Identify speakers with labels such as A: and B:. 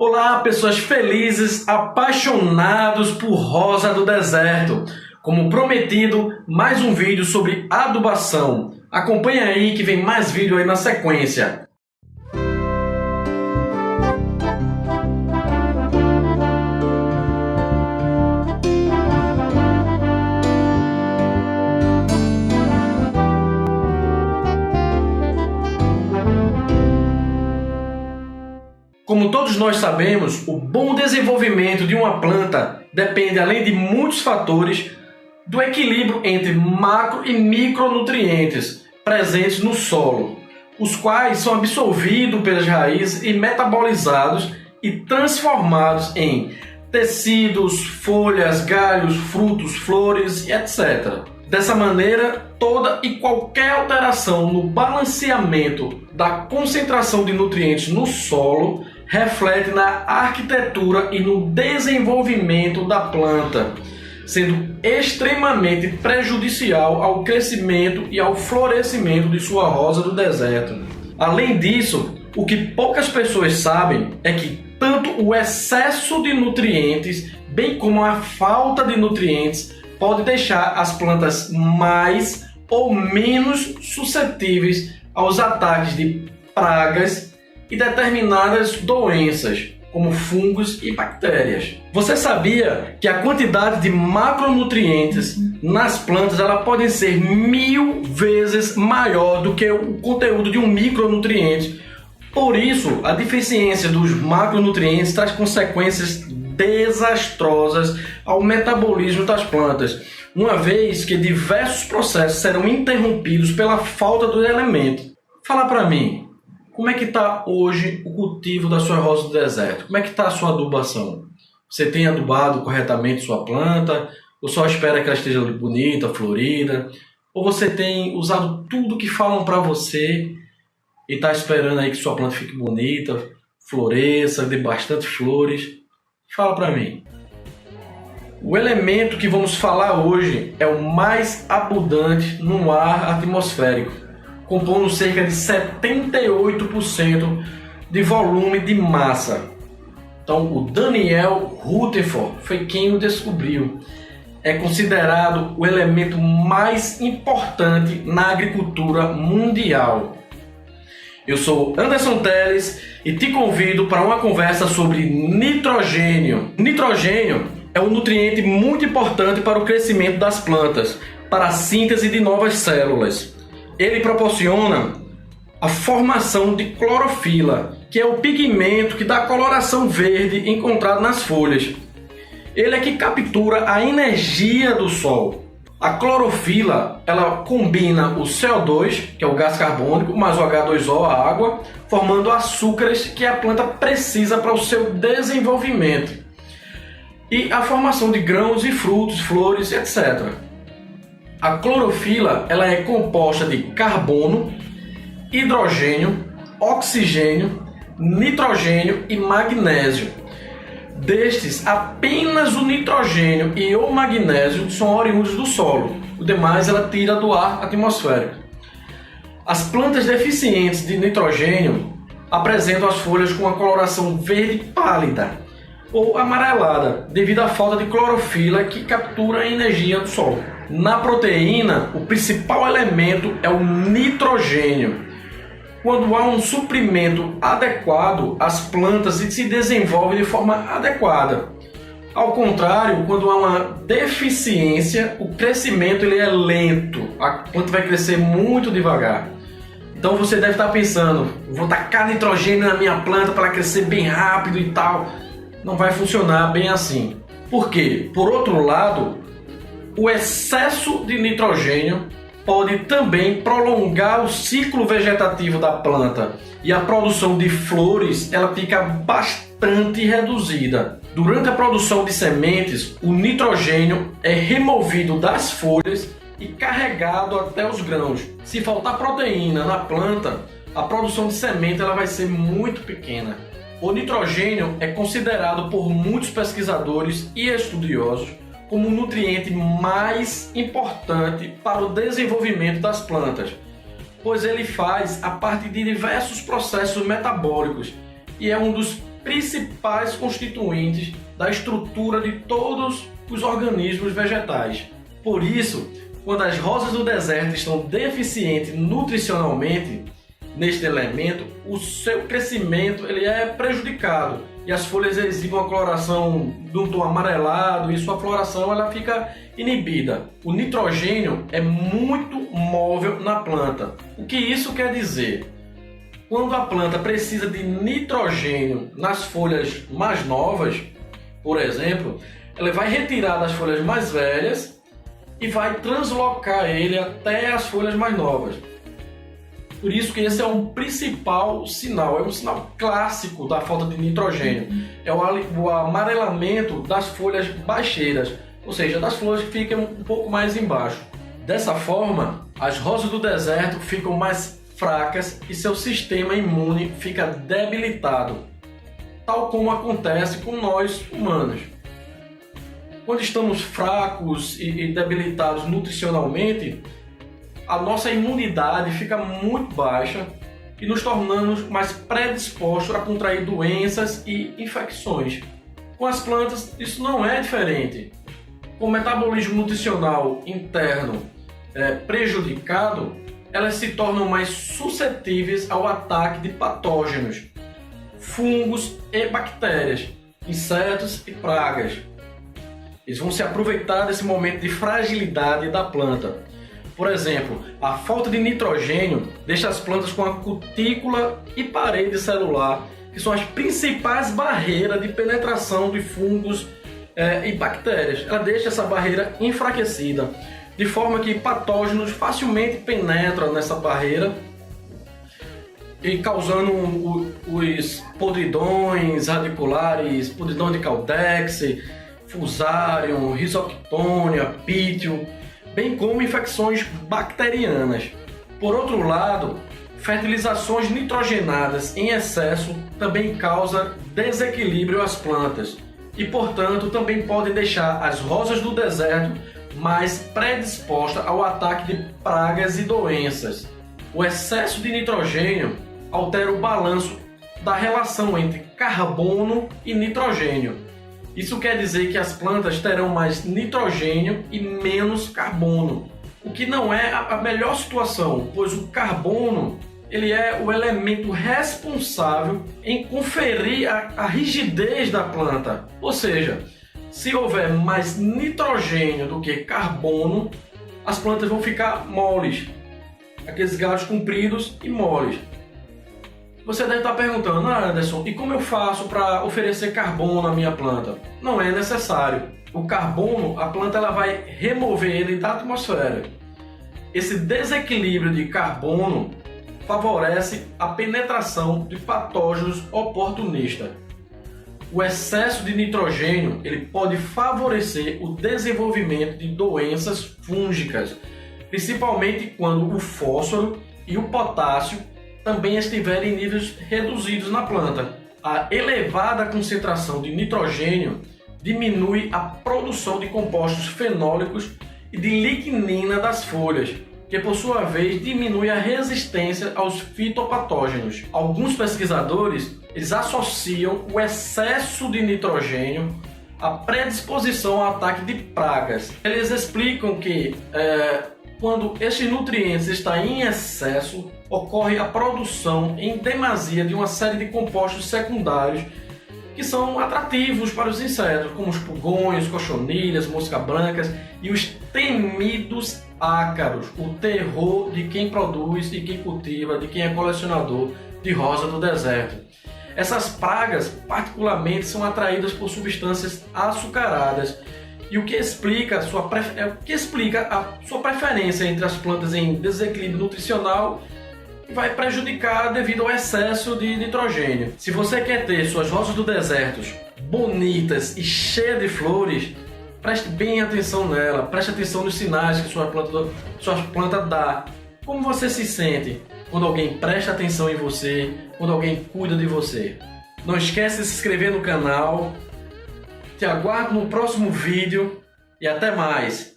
A: Olá, pessoas felizes, apaixonados por rosa do deserto. Como prometido, mais um vídeo sobre adubação. Acompanhe aí que vem mais vídeo aí na sequência. Como todos nós sabemos, o bom desenvolvimento de uma planta depende, além de muitos fatores, do equilíbrio entre macro e micronutrientes presentes no solo, os quais são absorvidos pelas raízes e metabolizados e transformados em tecidos, folhas, galhos, frutos, flores e etc. Dessa maneira, toda e qualquer alteração no balanceamento da concentração de nutrientes no solo reflete na arquitetura e no desenvolvimento da planta, sendo extremamente prejudicial ao crescimento e ao florescimento de sua rosa do deserto. Além disso, o que poucas pessoas sabem é que tanto o excesso de nutrientes, bem como a falta de nutrientes, pode deixar as plantas mais ou menos suscetíveis aos ataques de pragas e determinadas doenças, como fungos e bactérias. Você sabia que a quantidade de macronutrientes nas plantas pode ser 1000 vezes maior do que o conteúdo de um micronutriente? Por isso, a deficiência dos macronutrientes traz consequências desastrosas ao metabolismo das plantas, uma vez que diversos processos serão interrompidos pela falta do elemento. Fala para mim, como é que está hoje o cultivo da sua rosa do deserto? Como é que está a sua adubação? Você tem adubado corretamente sua planta? Ou só espera que ela esteja bonita, florida? Ou você tem usado tudo que falam para você e está esperando aí que sua planta fique bonita, floresça, dê bastante flores? Fala para mim. O elemento que vamos falar hoje é o mais abundante no ar atmosférico, compondo cerca de 78% de volume de massa. Então, o Daniel Rutherford foi quem o descobriu. É considerado o elemento mais importante na agricultura mundial. Eu sou Anderson Teles e te convido para uma conversa sobre nitrogênio. Nitrogênio é um nutriente muito importante para o crescimento das plantas, para a síntese de novas células. Ele proporciona a formação de clorofila, que é o pigmento que dá a coloração verde encontrado nas folhas. Ele é que captura a energia do sol. A clorofila, ela combina o CO2, que é o gás carbônico, mais o H2O, a água, formando açúcares que a planta precisa para o seu desenvolvimento. E a formação de grãos e frutos, flores, etc. A clorofila ela é composta de carbono, hidrogênio, oxigênio, nitrogênio e magnésio. Destes, apenas o nitrogênio e o magnésio são oriundos do solo. O demais ela tira do ar atmosférico. As plantas deficientes de nitrogênio apresentam as folhas com uma coloração verde pálida ou amarelada, devido à falta de clorofila que captura a energia do solo. Na proteína, o principal elemento é o nitrogênio. Quando há um suprimento adequado, as plantas se desenvolvem de forma adequada. Ao contrário, quando há uma deficiência, o crescimento é lento. A planta vai crescer muito devagar. Então você deve estar pensando, vou tacar nitrogênio na minha planta para ela crescer bem rápido e tal. Não vai funcionar bem assim. Por quê? Por outro lado, o excesso de nitrogênio pode também prolongar o ciclo vegetativo da planta e a produção de flores ela fica bastante reduzida. Durante a produção de sementes, o nitrogênio é removido das folhas e carregado até os grãos. Se faltar proteína na planta, a produção de semente ela vai ser muito pequena. O nitrogênio é considerado por muitos pesquisadores e estudiosos como o nutriente mais importante para o desenvolvimento das plantas, pois ele faz a parte de diversos processos metabólicos e é um dos principais constituintes da estrutura de todos os organismos vegetais. Por isso, quando as rosas do deserto estão deficientes nutricionalmente neste elemento, o seu crescimento ele é prejudicado e as folhas exibem uma coloração de um tom amarelado e sua floração ela fica inibida. O nitrogênio é muito móvel na planta. O que isso quer dizer? Quando a planta precisa de nitrogênio nas folhas mais novas, por exemplo, ela vai retirar das folhas mais velhas e vai translocar ele até as folhas mais novas. Por isso que esse é um principal sinal, é um sinal clássico da falta de nitrogênio. É o amarelamento das folhas baixeiras, ou seja, das folhas que ficam um pouco mais embaixo. Dessa forma, as rosas do deserto ficam mais fracas e seu sistema imune fica debilitado, tal como acontece com nós humanos. Quando estamos fracos e debilitados nutricionalmente, a nossa imunidade fica muito baixa e nos tornamos mais predispostos a contrair doenças e infecções. Com as plantas, isso não é diferente. Com o metabolismo nutricional interno prejudicado, elas se tornam mais suscetíveis ao ataque de patógenos, fungos e bactérias, insetos e pragas. Eles vão se aproveitar desse momento de fragilidade da planta. Por exemplo, a falta de nitrogênio deixa as plantas com a cutícula e parede celular, que são as principais barreiras de penetração de fungos e bactérias. Ela deixa essa barreira enfraquecida, de forma que patógenos facilmente penetram nessa barreira e causando os podridões radiculares, podridão de Caudex, Fusarium, Rhizoctonia, Pythium, bem como infecções bacterianas. Por outro lado, fertilizações nitrogenadas em excesso também causam desequilíbrio às plantas e, portanto, também podem deixar as rosas do deserto mais predispostas ao ataque de pragas e doenças. O excesso de nitrogênio altera o balanço da relação entre carbono e nitrogênio. Isso quer dizer que as plantas terão mais nitrogênio e menos carbono, o que não é a melhor situação, pois o carbono ele é o elemento responsável em conferir a rigidez da planta. Ou seja, se houver mais nitrogênio do que carbono, as plantas vão ficar moles, aqueles galhos compridos e moles. Você deve estar perguntando, Anderson, e como eu faço para oferecer carbono à minha planta? Não é necessário. O carbono, a planta ela vai remover ele da atmosfera. Esse desequilíbrio de carbono favorece a penetração de patógenos oportunistas. O excesso de nitrogênio ele pode favorecer o desenvolvimento de doenças fúngicas, principalmente quando o fósforo e o potássio também estiverem em níveis reduzidos na planta. A elevada concentração de nitrogênio diminui a produção de compostos fenólicos e de lignina das folhas, que por sua vez diminui a resistência aos fitopatógenos. Alguns pesquisadores eles associam o excesso de nitrogênio à predisposição ao ataque de pragas. Eles explicam que quando esses nutrientes estão em excesso, ocorre a produção em demasia de uma série de compostos secundários que são atrativos para os insetos, como os pulgões, cochonilhas, moscas brancas e os temidos ácaros, o terror de quem produz e quem cultiva, de quem é colecionador de rosa do deserto. Essas pragas, particularmente, são atraídas por substâncias açucaradas, e o que explica a sua preferência entre as plantas em desequilíbrio nutricional vai prejudicar devido ao excesso de nitrogênio. Se você quer ter suas rosas do deserto bonitas e cheias de flores, preste bem atenção nela, preste atenção nos sinais que sua planta dá. Como você se sente quando alguém presta atenção em você, quando alguém cuida de você? Não esquece de se inscrever no canal. Te aguardo no próximo vídeo e até mais!